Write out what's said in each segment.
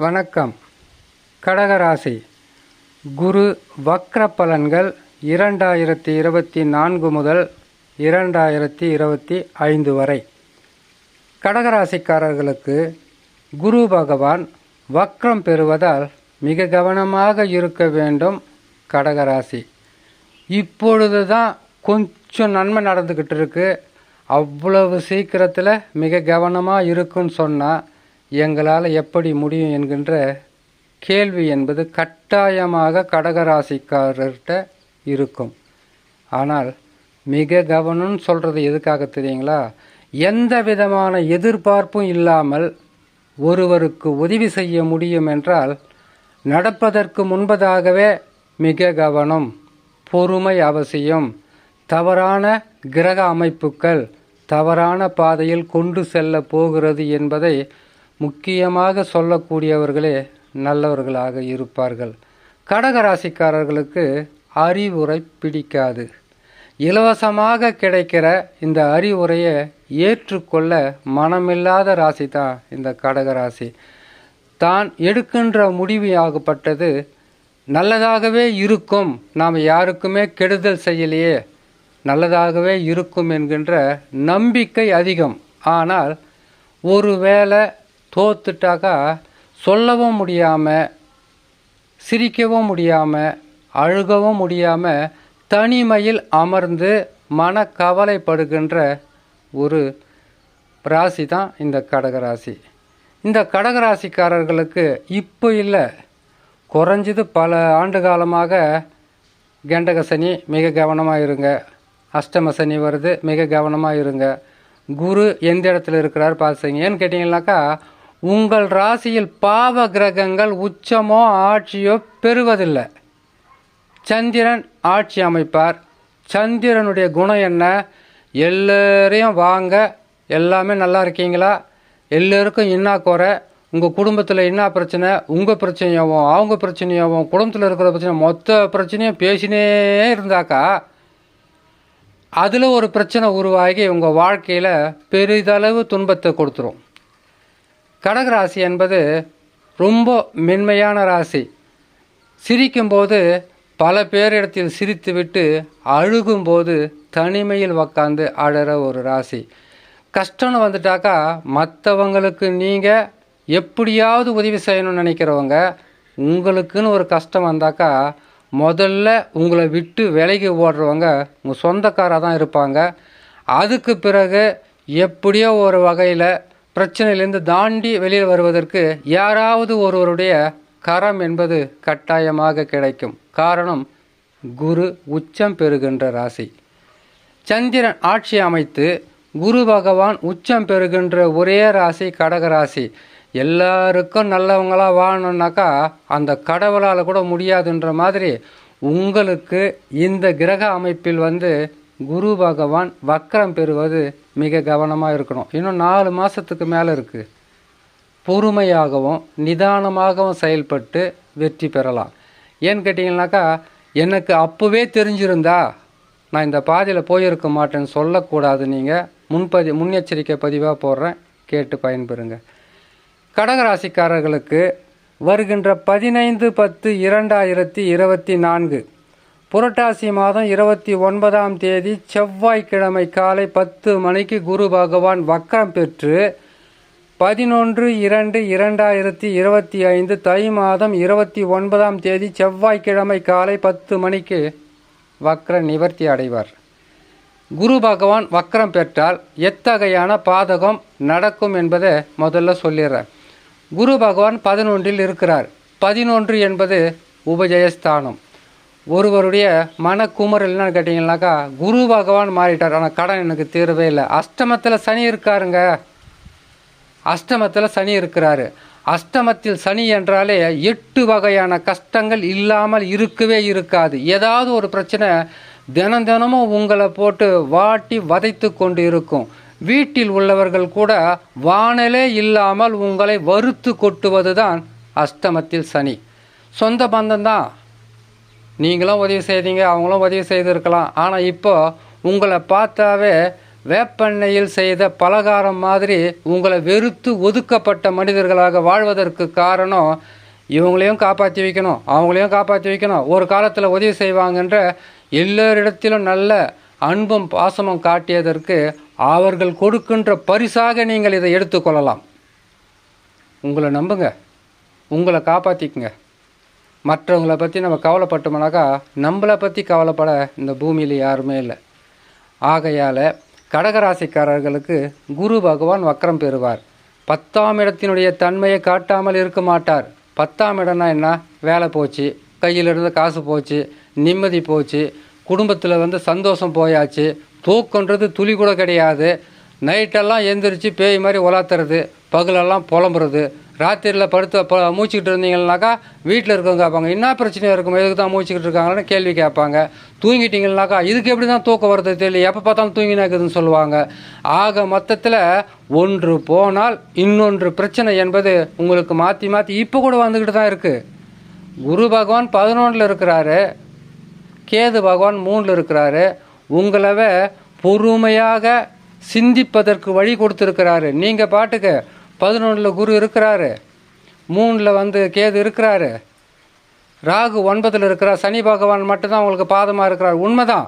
வணக்கம். கடகராசி குரு வக்ர பலன்கள் 2024 முதல் 2025 வரை. கடகராசிக்காரர்களுக்கு குரு பகவான் வக்ரம் பெறுவதால் மிக கவனமாக இருக்க வேண்டும். கடகராசி இப்பொழுது தான் கொஞ்சம் நன்மை நடந்துக்கிட்டு இருக்கு. அவ்வளவு சீக்கிரத்தில் மிக கவனமாக இருக்குன்னு சொன்னால் எங்களால் எப்படி முடியும் என்கின்ற கேள்வி என்பது கட்டாயமாக கடகராசிக்காரர்கிட்ட இருக்கும். ஆனால் மிக கவனம்னு சொல்கிறது எதுக்காக தெரியுங்களா? எந்த விதமான எதிர்பார்ப்பும் இல்லாமல் ஒருவருக்கு உதவி செய்ய முடியும் என்றால் நடப்பதற்கு முன்பதாகவே மிக கவனம், பொறுமை அவசியம். தவறான கிரக அமைப்புகள் தவறான பாதையில் கொண்டு செல்ல போகிறது என்பதை முக்கியமாக சொல்லக்கூடியவர்களே நல்லவர்களாக இருப்பார்கள். கடகராசிக்காரர்களுக்கு அறிவுரை பிடிக்காது. இலவசமாக கிடைக்கிற இந்த அறிவுரையை ஏற்றுக்கொள்ள மனமில்லாத ராசி தான் இந்த கடகராசி. தான் எடுக்கின்ற முடிவு ஆகப்பட்டது நல்லதாகவே இருக்கும், நாம் யாருக்குமே கெடுதல் செய்யலையே, நல்லதாகவே இருக்கும் என்கின்ற நம்பிக்கை அதிகம். ஆனால் ஒருவேளை தோத்துட்டாக்கா சொல்லவும் முடியாமல், சிரிக்கவும் முடியாமல், அழுகவும் முடியாமல் தனிமையில் அமர்ந்து மனக்கவலைப்படுகின்ற ஒரு ராசி தான் இந்த கடகராசி. இந்த கடகராசிக்காரர்களுக்கு இப்போ இல்லை, குறைஞ்சது பல ஆண்டு காலமாக கண்டக சனி, மிக கவனமாக இருங்க. அஷ்டம சனி வருது, மிக கவனமாக இருங்க. குரு எந்த இடத்துல இருக்கிறார் பார்த்துங்க. ஏன்னு கேட்டிங்கன்னாக்கா உங்கள் ராசியில் பாவ கிரகங்கள் உச்சமோ ஆட்சியோ பெறுவதில்லை. சந்திரன் ஆட்சி அமைப்பார். சந்திரனுடைய குணம் என்ன? எல்லோரையும் வாங்க, எல்லாமே நல்லா இருக்கீங்களா, எல்லோருக்கும் என்ன குறை, உங்கள் குடும்பத்தில் என்ன பிரச்சனை, உங்கள் பிரச்சனையாகவும் அவங்க பிரச்சனையாகவும் குடும்பத்தில் இருக்கிற பிரச்சனை மொத்த பிரச்சனையும் பேசினே இருந்தாக்கா அதில் ஒரு பிரச்சனை உருவாகி உங்கள் வாழ்க்கையில் பெரிதளவு துன்பத்தை கொடுத்துரும். கடகராசி என்பது ரொம்ப மென்மையான ராசி. சிரிக்கும்போது பல பேரிடத்தில் சிரித்து விட்டு அழுகும்போது தனிமையில் உக்காந்து அழற ஒரு ராசி. கஷ்டம்னு வந்துட்டாக்கா மற்றவங்களுக்கு நீங்கள் எப்படியாவது உதவி செய்யணும்னு நினைக்கிறவங்க, உங்களுக்குன்னு ஒரு கஷ்டம் வந்தாக்கா முதல்ல உங்களை விட்டு விலகி ஓடுறவங்க உங்கள் சொந்தக்காராக தான் இருப்பாங்க. அதுக்கு பிறகு எப்படியோ ஒரு வகையில் பிரச்சனையிலேருந்து தாண்டி வெளியில் வருவதற்கு யாராவது ஒருவருடைய கரம் என்பது கட்டாயமாக கிடைக்கும். காரணம், குரு உச்சம் பெறுகின்ற ராசி. சந்திரன் ஆட்சி அமைத்து குரு பகவான் உச்சம் பெறுகின்ற ஒரே ராசி கடகராசி. எல்லாருக்கும் நல்லவங்களாக வாழணுன்னாக்கா அந்த கடவுளால் கூட முடியாதுன்ற மாதிரி உங்களுக்கு இந்த கிரக அமைப்பில் குரு பகவான் வக்ரம் பெறுவது மிக கவனமாக இருக்கணும். இன்னும் 4 மாதத்துக்கு மேலே இருக்குது. பொறுமையாகவும் நிதானமாகவும் செயல்பட்டு வெற்றி பெறலாம். ஏன்னு கேட்டிங்கனாக்கா எனக்கு அப்போவே தெரிஞ்சிருந்தா நான் இந்த பாதையில் போயிருக்க மாட்டேன்னு சொல்லக்கூடாது. நீங்கள் முன்னெச்சரிக்கை பதிவாக போடுறேன், கேட்டு பயன்பெறுங்க. கடகராசிக்காரர்களுக்கு வருகின்ற 15/10/2024 புரட்டாசி மாதம் 29ஆம் தேதி செவ்வாய்க்கிழமை காலை 10 மணிக்கு குரு பகவான் வக்ரம் பெற்று 11/2/2025 தை மாதம் 29ஆம் தேதி செவ்வாய்க்கிழமை காலை 10 மணிக்கு வக்ர நிவர்த்தி அடைவார். குரு பகவான் வக்ரம் பெற்றால் எத்தகையான பாதகம் நடக்கும் என்பதை முதல்ல சொல்லிடுறேன். குரு பகவான் 11இல் இருக்கிறார். 11 என்பது உபஜயஸ்தானம். ஒருவருடைய மனக்குமுறல் என்னன்னு கேட்டிங்கன்னாக்கா குரு பகவான் மாறிட்டார், ஆனால் கடன் எனக்கு தீரவே இல்லை. அஷ்டமத்தில் சனி இருக்காருங்க. அஷ்டமத்தில் சனி இருக்கிறாரு. அஷ்டமத்தில் சனி என்றாலே 8 வகையான கஷ்டங்கள் இல்லாமல் இருக்கவே இருக்காது. ஏதாவது ஒரு பிரச்சனை தினமும் உங்களை போட்டு வாட்டி வதைத்து கொண்டு இருக்கும். வீட்டில் உள்ளவர்கள் கூட வானலே இல்லாமல் உங்களை வறுத்து கொட்டுவது தான் அஷ்டமத்தில் சனி. சொந்த பந்தம்தான், நீங்களும் உதவி செய்தீங்க, அவங்களும் உதவி செய்திருக்கலாம். ஆனால் இப்போ உங்களை பார்த்தாவே வேப்பெண்ணெயில் செய்த பலகாரம் மாதிரி உங்களை வெறுத்து ஒதுக்கப்பட்ட மனிதர்களாக வாழ்வதற்கு காரணம் இவங்களையும் காப்பாற்றி வைக்கணும், அவங்களையும் காப்பாற்றி வைக்கணும், ஒரு காலத்தில் உதவி செய்வாங்கன்ற எல்லோரிடத்திலும் நல்ல அன்பும் பாசமும் காட்டியதற்கு அவர்கள் கொடுக்கின்ற பரிசாக நீங்கள் இதை எடுத்துக்கொள்ளலாம். உங்களை நம்புங்க, உங்களை காப்பாற்றிக்குங்க. மற்றவங்களை பற்றி நம்ம கவலைப்பட்டோம்னாக்கா நம்மளை பற்றி கவலைப்பட இந்த பூமியில் யாருமே இல்லை. ஆகையால் கடகராசிக்காரர்களுக்கு குரு பகவான் வக்ரம் பெறுவார். 10ஆம் இடத்தினுடைய தன்மையை காட்டாமல் இருக்க மாட்டார். 10ஆம் இடம்னா என்ன? வேலை போச்சு, கையிலிருந்து காசு போச்சு, நிம்மதி போச்சு, குடும்பத்தில் சந்தோஷம் போயாச்சு, தூக்கன்றது துளி கூட கிடையாது. நைட்டெல்லாம் எந்திரிச்சு பேய் மாதிரி உலாத்துறது, பகலெல்லாம் புலம்புறது, ராத்திரியில் படுத்து மூச்சுக்கிட்டு இருந்தீங்கன்னாக்கா வீட்டில் இருக்கவங்க கேட்பாங்க, என்ன பிரச்சனையாக இருக்கும், எதுக்கு தான் மூச்சுக்கிட்டு இருக்காங்கன்னு கேள்வி கேட்பாங்க. தூங்கிட்டீங்கன்னாக்கா இதுக்கு எப்படி தான் தூக்கம் வருது தெரியல, எப்போ பார்த்தாலும் தூங்கினாக்குதுன்னு சொல்லுவாங்க. ஆக மொத்தத்தில் ஒன்று போனால் இன்னொன்று பிரச்சனை என்பது உங்களுக்கு மாற்றி மாற்றி இப்போ கூட வந்துக்கிட்டு தான் இருக்குது. குரு பகவான் 11ல் இருக்கிறாரு, கேது பகவான் 3ல் இருக்கிறாரு. உங்களவே பொறுமையாக சிந்திப்பதற்கு வழி கொடுத்துருக்கிறாரு. நீங்கள் பாட்டுக்கு 11ல் குரு இருக்கிறாரு, 3ல் கேது இருக்கிறாரு, ராகு 9ல் இருக்கிறார், சனி பகவான் மட்டும்தான் உங்களுக்கு பாதமாக இருக்கிறார். உண்மைதான்.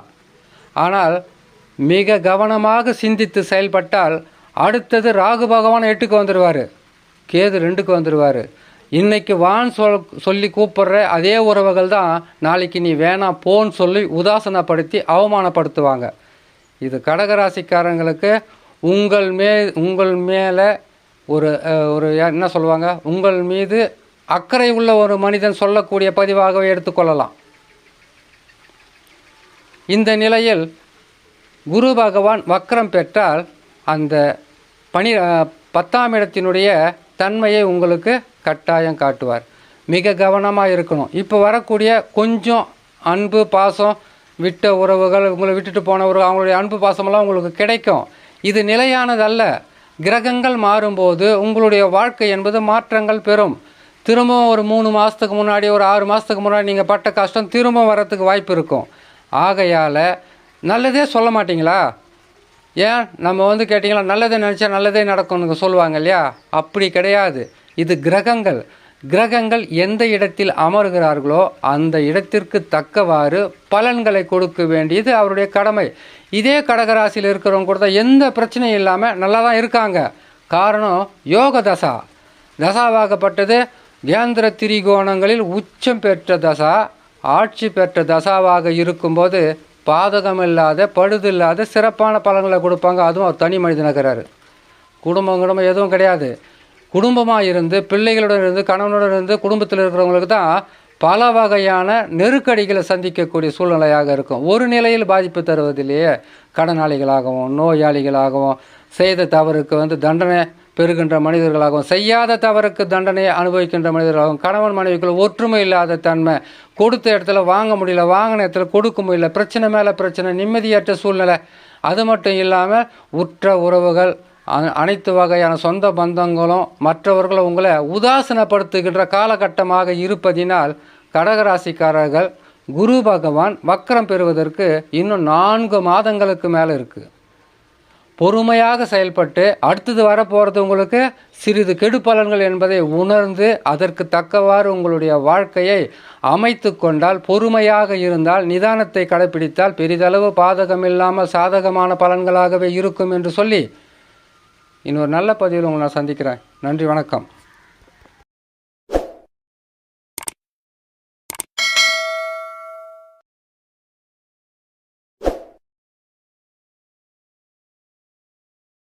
ஆனால் மிக கவனமாக சிந்தித்து செயல்பட்டால் அடுத்தது ராகு பகவான் 8க்கு வந்துடுவார், கேது 2க்கு வந்துடுவார். இன்றைக்கி வான் சொல்லி கூப்பிட்ற அதே உறவுகள் தான் நாளைக்கு நீ வேணாம் போன்னு சொல்லி உதாசனப்படுத்தி அவமானப்படுத்துவாங்க. இது கடகராசிக்காரங்களுக்கு உங்கள் மேலே ஒரு என்ன சொல்லுவாங்க, உங்கள் மீது அக்கறை உள்ள ஒரு மனிதன் சொல்லக்கூடிய பதிவாகவே எடுத்துக்கொள்ளலாம். இந்த நிலையில் குரு பகவான் வக்ரம் பெற்றால் அந்த 10ஆம் இடத்தினுடைய தன்மையை உங்களுக்கு கட்டாயம் காட்டுவார். மிக கவனமாக இருக்கணும். இப்போ வரக்கூடிய கொஞ்சம் அன்பு பாசம் விட்ட உறவுகள், உங்களை விட்டுட்டு போனவர்கள், அவங்களுடைய அன்பு பாசமெல்லாம் உங்களுக்கு கிடைக்கும். இது நிலையானதல்ல. கிரகங்கள் மாறும்போது உங்களுடைய வாழ்க்கை என்பது மாற்றங்கள் பெறும். திரும்பவும் ஒரு 3 மாதத்துக்கு முன்னாடி, ஒரு 6 மாதத்துக்கு முன்னாடி நீங்கள் பட்ட கஷ்டம் திரும்ப வரத்துக்கு வாய்ப்பு இருக்கும். ஆகையால் நல்லதே சொல்ல மாட்டிங்களா? ஏன் நம்ம கேட்டிங்களா, நல்லதே நினச்சா நல்லதே நடக்கும்னு சொல்லுவாங்க இல்லையா? அப்படி கிடையாது. இது கிரகங்கள். கிரகங்கள் எந்த இடத்தில் அமர்கிறார்களோ அந்த இடத்திற்கு தக்கவாறு பலன்களை கொடுக்க வேண்டியது அவருடைய கடமை. இதே கடகராசியில் இருக்கிறவங்க கூட தான் எந்த பிரச்சனையும் இல்லாமல் நல்லா தான் இருக்காங்க. காரணம் யோக தசா. தசாவாகப்பட்டது கேந்திர திரிகோணங்களில் உச்சம் பெற்ற தசா, ஆட்சி பெற்ற தசாவாக இருக்கும்போது பாதகமில்லாத பழுதில்லாத சிறப்பான பலன்களை கொடுப்பாங்க. அதுவும் அவர் தனி மனிதனாகிறாரு. குடும்பம் எதுவும் கிடையாது. குடும்பமாக இருந்து, பிள்ளைகளுடன் இருந்து, கணவனுடன் இருந்து, குடும்பத்தில் இருக்கிறவங்களுக்கு தான் பல வகையான நெருக்கடிகளை சந்திக்கக்கூடிய சூழ்நிலையாக இருக்கும். ஒரு நிலையில் பாதிப்பு தருவதிலேயே கடனாளிகளாகவும், நோயாளிகளாகவும், செய்த தவறுக்கு தண்டனை பெறுகின்ற மனிதர்களாகவும், செய்யாத தவறுக்கு தண்டனையை அனுபவிக்கின்ற மனிதர்களாகவும், கணவன் மனைவிக்குள்ள ஒற்றுமை இல்லாத தன்மை, கொடுத்த இடத்துல வாங்க முடியல, வாங்கின இடத்துல கொடுக்க முடியல, பிரச்சனை மேலே பிரச்சனை, நிம்மதியற்ற சூழ்நிலை. அது மட்டும் இல்லாமல் உற்ற உறவுகள், அனைத்து வகையான சொந்த பந்தங்களும் மற்றவர்களும் உங்களை உதாசனப்படுத்துகின்ற காலகட்டமாக இருப்பதினால் கடகராசிக்காரர்கள் குரு பகவான் வக்ரம் பெறுவதற்கு இன்னும் 4 மாதங்களுக்கு மேலே இருக்குது. பொறுமையாக செயல்பட்டு அடுத்தது வரப்போகிறது உங்களுக்கு சிறிது கெடு பலன்கள் என்பதை உணர்ந்து அதற்கு தக்கவாறு உங்களுடைய வாழ்க்கையை அமைத்து கொண்டால், பொறுமையாக இருந்தால், நிதானத்தை கடைப்பிடித்தால் பெரிதளவு பாதகமில்லாமல் சாதகமான பலன்களாகவே இருக்கும் என்று சொல்லி இன்னொரு நல்ல பதிவில் உங்களை நான் சந்திக்கிறேன். நன்றி, வணக்கம்.